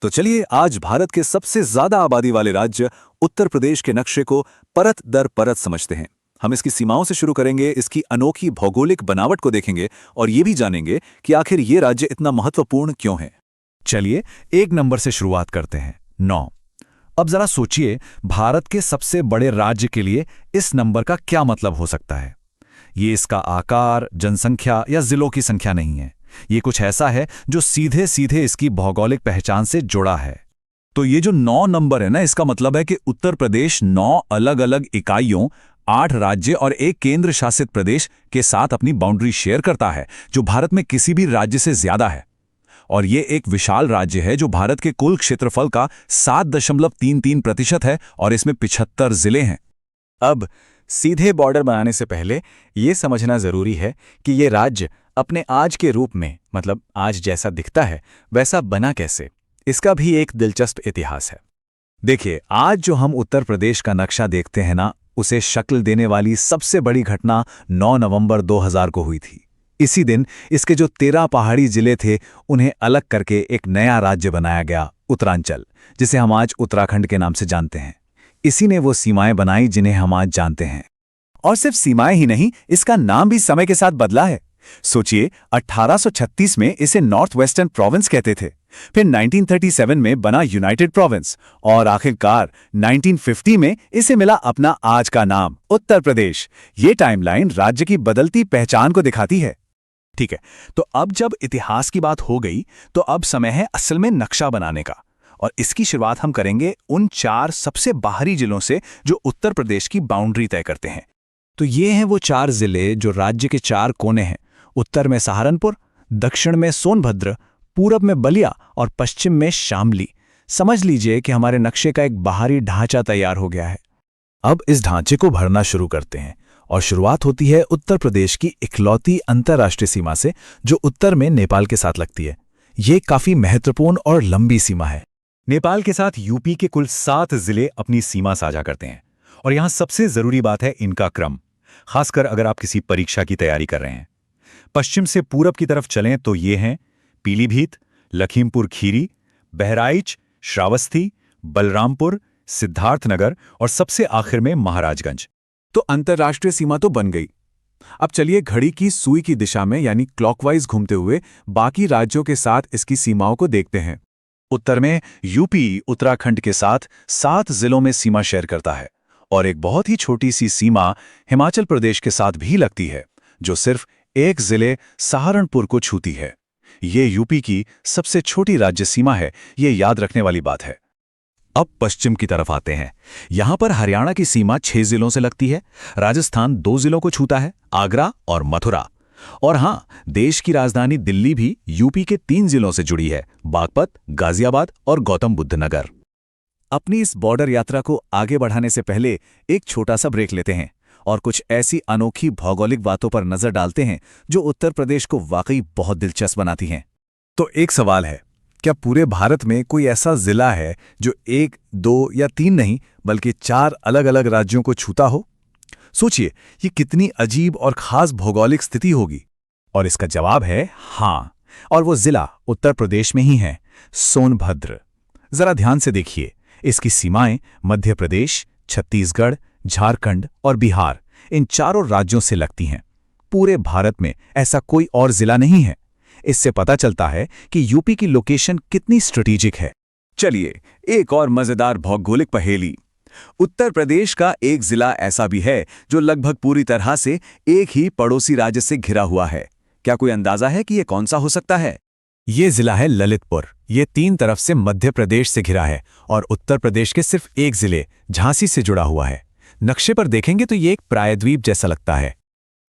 तो चलिए आज भारत के सबसे ज्यादा आबादी वाले राज्य उत्तर प्रदेश के नक्शे को परत दर परत समझते हैं। हम इसकी सीमाओं से शुरू करेंगे, इसकी अनोखी भौगोलिक बनावट को देखेंगे और ये भी जानेंगे कि आखिर ये राज्य इतना महत्वपूर्ण क्यों है। चलिए 1 नंबर से शुरुआत करते हैं, 9। अब जरा सोचिए, भारत के सबसे बड़े राज्य के लिए इस नंबर का क्या मतलब हो सकता है। ये इसका आकार, जनसंख्या या जिलों की संख्या नहीं है। ये कुछ ऐसा है जो सीधे सीधे इसकी भौगोलिक पहचान से जुड़ा है। तो ये जो 9 नंबर है ना, इसका मतलब है कि उत्तर प्रदेश 9 अलग अलग इकाइयों, 8 राज्य और एक केंद्र शासित प्रदेश के साथ अपनी बाउंड्री शेयर करता है, जो भारत में किसी भी राज्य से ज्यादा है। और ये एक विशाल राज्य है जो भारत के कुल क्षेत्रफल का 7.33% है और इसमें 75 जिले हैं। अब सीधे बॉर्डर बनाने से पहले ये समझना जरूरी है कि ये राज्य अपने आज के रूप में, मतलब आज जैसा दिखता है, वैसा बना कैसे। इसका भी एक दिलचस्प इतिहास है। देखिए, आज जो हम उत्तर प्रदेश का नक्शा देखते हैं ना, उसे शक्ल देने वाली सबसे बड़ी घटना 9 नवंबर 2000 को हुई थी। इसी दिन इसके जो 13 पहाड़ी जिले थे, उन्हें अलग करके एक नया राज्य बनाया गया, उत्तरांचल, जिसे हम आज उत्तराखंड के नाम से जानते हैं। इसी ने वो सीमाएं बनाई जिन्हें हम आज जानते हैं। और सिर्फ सीमाएं ही नहीं, इसका नाम भी समय के साथ बदला है। सोचिए, 1836 में इसे नॉर्थ वेस्टर्न प्रोविंस कहते थे, फिर 1937 में बना यूनाइटेड प्रोविंस और आखिरकार 1950 में इसे मिला अपना आज का नाम, उत्तर प्रदेश। ये टाइमलाइन राज्य की बदलती पहचान को दिखाती है। ठीक है, तो अब जब इतिहास की बात हो गई, तो अब समय है असल में नक्शा बनाने का। और इसकी शुरुआत हम करेंगे उन 4 सबसे बाहरी जिलों से जो उत्तर प्रदेश की बाउंड्री तय करते हैं। तो ये हैं वो 4 जिले जो राज्य के 4 कोने हैं। उत्तर में सहारनपुर, दक्षिण में सोनभद्र, पूरब में बलिया और पश्चिम में शामली। समझ लीजिए कि हमारे नक्शे का एक बाहरी ढांचा तैयार हो गया है। अब इस ढांचे को भरना शुरू करते हैं और शुरुआत होती है उत्तर प्रदेश की इकलौती अंतर्राष्ट्रीय सीमा से, जो उत्तर में नेपाल के साथ लगती है। ये काफी महत्वपूर्ण और लंबी सीमा है। नेपाल के साथ यूपी के कुल 7 जिले अपनी सीमा साझा करते हैं। और यहां सबसे जरूरी बात है इनका क्रम, खासकर अगर आप किसी परीक्षा की तैयारी कर रहे हैं। पश्चिम से पूरब की तरफ चलें तो ये हैं पीलीभीत, लखीमपुर खीरी, बहराइच, श्रावस्ती, बलरामपुर, सिद्धार्थनगर और सबसे आखिर में महाराजगंज। तो अंतर्राष्ट्रीय सीमा तो बन गई। अब चलिए घड़ी की सुई की दिशा में यानी क्लॉकवाइज घूमते हुए बाकी राज्यों के साथ इसकी सीमाओं को देखते हैं। उत्तर में यूपी उत्तराखंड के साथ 7 जिलों में सीमा शेयर करता है और एक बहुत ही छोटी सी सीमा हिमाचल प्रदेश के साथ भी लगती है, जो सिर्फ एक जिले सहारनपुर को छूती है। ये यूपी की सबसे छोटी राज्य सीमा है, ये याद रखने वाली बात है। अब पश्चिम की तरफ आते हैं। यहां पर हरियाणा की सीमा 6 जिलों से लगती है। राजस्थान 2 जिलों को छूता है, आगरा और मथुरा। और हां, देश की राजधानी दिल्ली भी यूपी के 3 जिलों से जुड़ी है, बागपत, गाजियाबाद और गौतम बुद्ध नगर। अपनी इस बॉर्डर यात्रा को आगे बढ़ाने से पहले एक छोटा सा ब्रेक लेते हैं और कुछ ऐसी अनोखी भौगोलिक बातों पर नजर डालते हैं जो उत्तर प्रदेश को वाकई बहुत दिलचस्प बनाती हैं। तो एक सवाल है, क्या पूरे भारत में कोई ऐसा जिला है जो 1, 2 या 3 नहीं बल्कि 4 अलग अलग राज्यों को छूता हो? सोचिए, ये कितनी अजीब और खास भौगोलिक स्थिति होगी। और इसका जवाब है हाँ, और वो जिला उत्तर प्रदेश में ही है, सोनभद्र। जरा ध्यान से देखिए, इसकी सीमाएं मध्य प्रदेश, छत्तीसगढ़, झारखंड और बिहार, इन 4 राज्यों से लगती हैं। पूरे भारत में ऐसा कोई और जिला नहीं है। इससे पता चलता है कि यूपी की लोकेशन कितनी स्ट्रेटेजिक है। चलिए एक और मजेदार भौगोलिक पहेली। उत्तर प्रदेश का एक जिला ऐसा भी है जो लगभग पूरी तरह से एक ही पड़ोसी राज्य से घिरा हुआ है। क्या कोई अंदाजा है कि यह कौन सा हो सकता है? ये जिला है ललितपुर। ये 3 तरफ से मध्य प्रदेश से घिरा है और उत्तर प्रदेश के सिर्फ एक जिले झांसी से जुड़ा हुआ है। नक्शे पर देखेंगे तो ये एक प्रायद्वीप जैसा लगता है।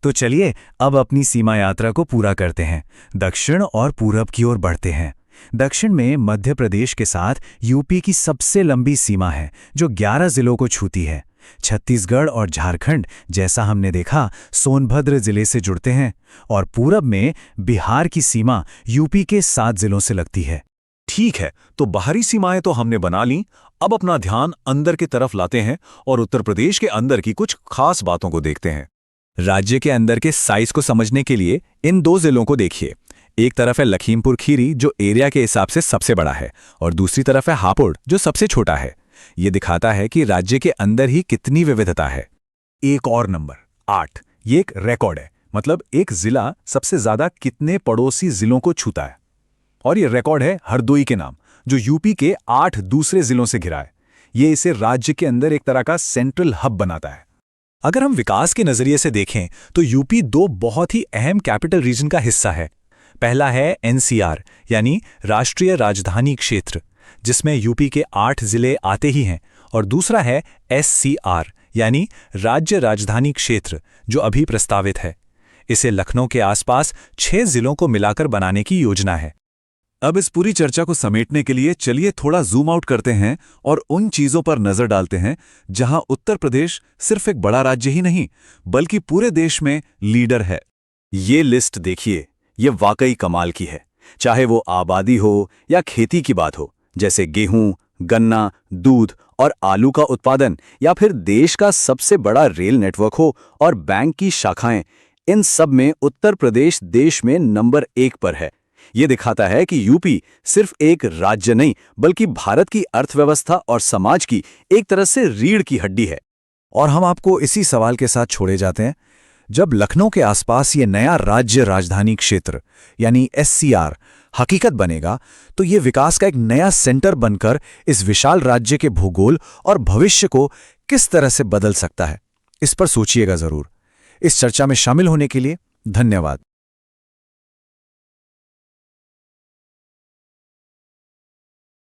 तो चलिए अब अपनी सीमा यात्रा को पूरा करते हैं, दक्षिण और पूरब की ओर बढ़ते हैं। दक्षिण में मध्य प्रदेश के साथ यूपी की सबसे लंबी सीमा है जो 11 जिलों को छूती है। छत्तीसगढ़ और झारखंड, जैसा हमने देखा, सोनभद्र जिले से जुड़ते हैं और पूरब में बिहार की सीमा यूपी के 7 जिलों से लगती है। ठीक है, तो बाहरी सीमाएं तो हमने बना लीं। अब अपना ध्यान अंदर की तरफ लाते हैं और उत्तर प्रदेश के अंदर की कुछ खास बातों को देखते हैं। राज्य के अंदर के साइज को समझने के लिए इन 2 जिलों को देखिए। एक तरफ है लखीमपुर खीरी जो एरिया के हिसाब से सबसे बड़ा है और दूसरी तरफ है हापुड़ जो सबसे छोटा है। ये दिखाता है कि राज्य के अंदर ही कितनी विविधता है। एक और नंबर 8, ये एक रिकॉर्ड है, मतलब एक जिला सबसे ज्यादा कितने पड़ोसी जिलों को छूता है। और ये रिकॉर्ड है हरदोई के नाम, जो यूपी के 8 दूसरे जिलों से घिरा है। ये इसे राज्य के अंदर एक तरह का सेंट्रल हब बनाता है। अगर हम विकास के नजरिए से देखें तो यूपी 2 बहुत ही अहम कैपिटल रीजन का हिस्सा है। पहला है एनसीआर यानी राष्ट्रीय राजधानी क्षेत्र, जिसमें यूपी के 8 जिले आते ही हैं, और दूसरा है एससीआर यानी राज्य राजधानी क्षेत्र जो अभी प्रस्तावित है। इसे लखनऊ के आसपास 6 जिलों को मिलाकर बनाने की योजना है। अब इस पूरी चर्चा को समेटने के लिए चलिए थोड़ा जूम आउट करते हैं और उन चीजों पर नजर डालते हैं जहां उत्तर प्रदेश सिर्फ एक बड़ा राज्य ही नहीं बल्कि पूरे देश में लीडर है। ये लिस्ट देखिए, ये वाकई कमाल की है। चाहे वो आबादी हो या खेती की बात हो, जैसे गेहूं, गन्ना, दूध और आलू का उत्पादन, या फिर देश का सबसे बड़ा रेल नेटवर्क हो और बैंक की शाखाएं, इन सब में उत्तर प्रदेश देश में नंबर 1 पर है। ये दिखाता है कि यूपी सिर्फ एक राज्य नहीं बल्कि भारत की अर्थव्यवस्था और समाज की एक तरह से रीढ़ की हड्डी है। और हम आपको इसी सवाल के साथ छोड़े जाते हैं। जब लखनऊ के आसपास ये नया राज्य राजधानी क्षेत्र यानी एससीआर हकीकत बनेगा, तो ये विकास का एक नया सेंटर बनकर इस विशाल राज्य के भूगोल और भविष्य को किस तरह से बदल सकता है, इस पर सोचिएगा जरूर। इस चर्चा में शामिल होने के लिए धन्यवाद।